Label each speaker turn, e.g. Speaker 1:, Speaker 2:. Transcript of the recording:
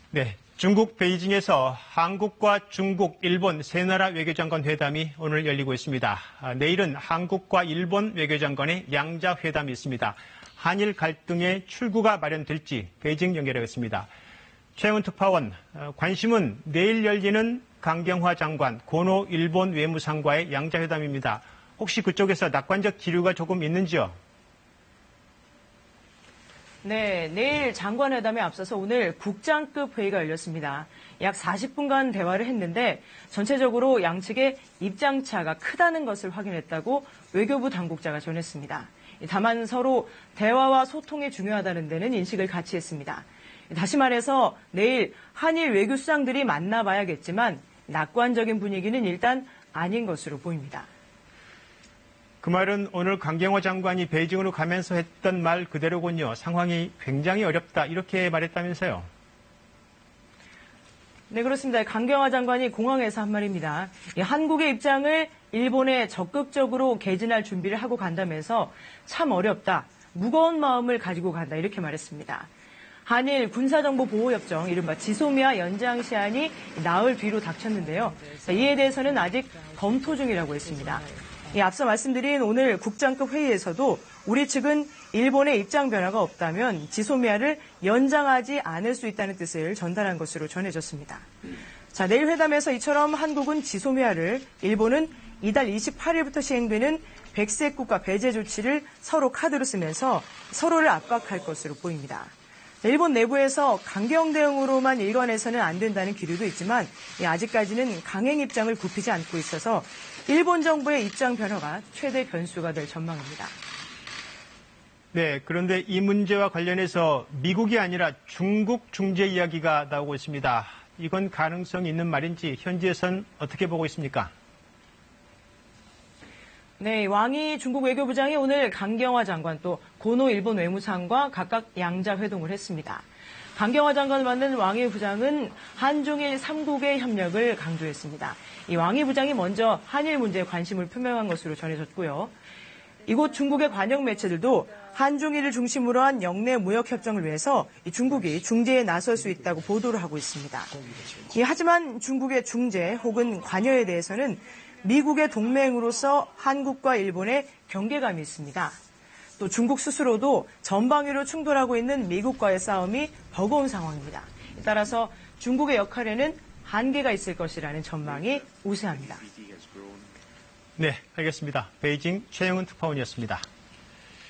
Speaker 1: 네, 중국 베이징에서 한국과 중국, 일본 세 나라 외교장관 회담이 오늘 열리고 있습니다. 내일은 한국과 일본 외교장관의 양자 회담이 있습니다. 한일 갈등의 출구가 마련될지 베이징 연결하겠습니다. 최영훈 특파원, 관심은 내일 열리는 강경화 장관, 고노 일본 외무상과의 양자 회담입니다. 혹시 그쪽에서 낙관적 기류가 조금 있는지요?
Speaker 2: 네, 내일 장관회담에 앞서서 오늘 국장급 회의가 열렸습니다. 약 40분간 대화를 했는데 전체적으로 양측의 입장차가 크다는 것을 확인했다고 외교부 당국자가 전했습니다. 다만 서로 대화와 소통이 중요하다는 데는 인식을 같이 했습니다. 다시 말해서 내일 한일 외교수장들이 만나봐야겠지만 낙관적인 분위기는 일단 아닌 것으로 보입니다.
Speaker 1: 그 말은 오늘 강경화 장관이 베이징으로 가면서 했던 말 그대로군요. 상황이 굉장히 어렵다 이렇게 말했다면서요?
Speaker 2: 네, 그렇습니다. 강경화 장관이 공항에서 한 말입니다. 한국의 입장을 일본에 적극적으로 개진할 준비를 하고 간다면서 참 어렵다, 무거운 마음을 가지고 간다 이렇게 말했습니다. 한일 군사정보보호협정, 이른바 지소미아 연장 시한이 나흘 뒤로 닥쳤는데요. 이에 대해서는 아직 검토 중이라고 했습니다. 앞서 말씀드린 오늘 국장급 회의에서도 우리 측은 일본의 입장 변화가 없다면 지소미아를 연장하지 않을 수 있다는 뜻을 전달한 것으로 전해졌습니다. 자, 내일 회담에서 이처럼 한국은 지소미아를, 일본은 이달 28일부터 시행되는 백색 국가 배제 조치를 서로 카드로 쓰면서 서로를 압박할 것으로 보입니다. 일본 내부에서 강경 대응으로만 일관해서는 안 된다는 기류도 있지만 아직까지는 강행 입장을 굽히지 않고 있어서 일본 정부의 입장 변화가 최대 변수가 될 전망입니다.
Speaker 1: 네, 그런데 이 문제와 관련해서 미국이 아니라 중국 중재 이야기가 나오고 있습니다. 이건 가능성이 있는 말인지 현지에선 어떻게 보고 있습니까?
Speaker 2: 네, 왕이 중국 외교부장이 오늘 강경화 장관 또 고노 일본 외무상과 각각 양자 회동을 했습니다. 강경화 장관을 만난 왕이 부장은 한중일 3국의 협력을 강조했습니다. 이 왕이 부장이 먼저 한일 문제에 관심을 표명한 것으로 전해졌고요. 이곳 중국의 관영 매체들도 한중일을 중심으로 한 영내 무역 협정을 위해서 중국이 중재에 나설 수 있다고 보도를 하고 있습니다. 하지만 중국의 중재 혹은 관여에 대해서는 미국의 동맹으로서 한국과 일본의 경계감이 있습니다. 또 중국 스스로도 전방위로 충돌하고 있는 미국과의 싸움이 버거운 상황입니다. 따라서 중국의 역할에는 한계가 있을 것이라는 전망이 우세합니다.
Speaker 1: 네, 알겠습니다. 베이징 최영훈 특파원이었습니다.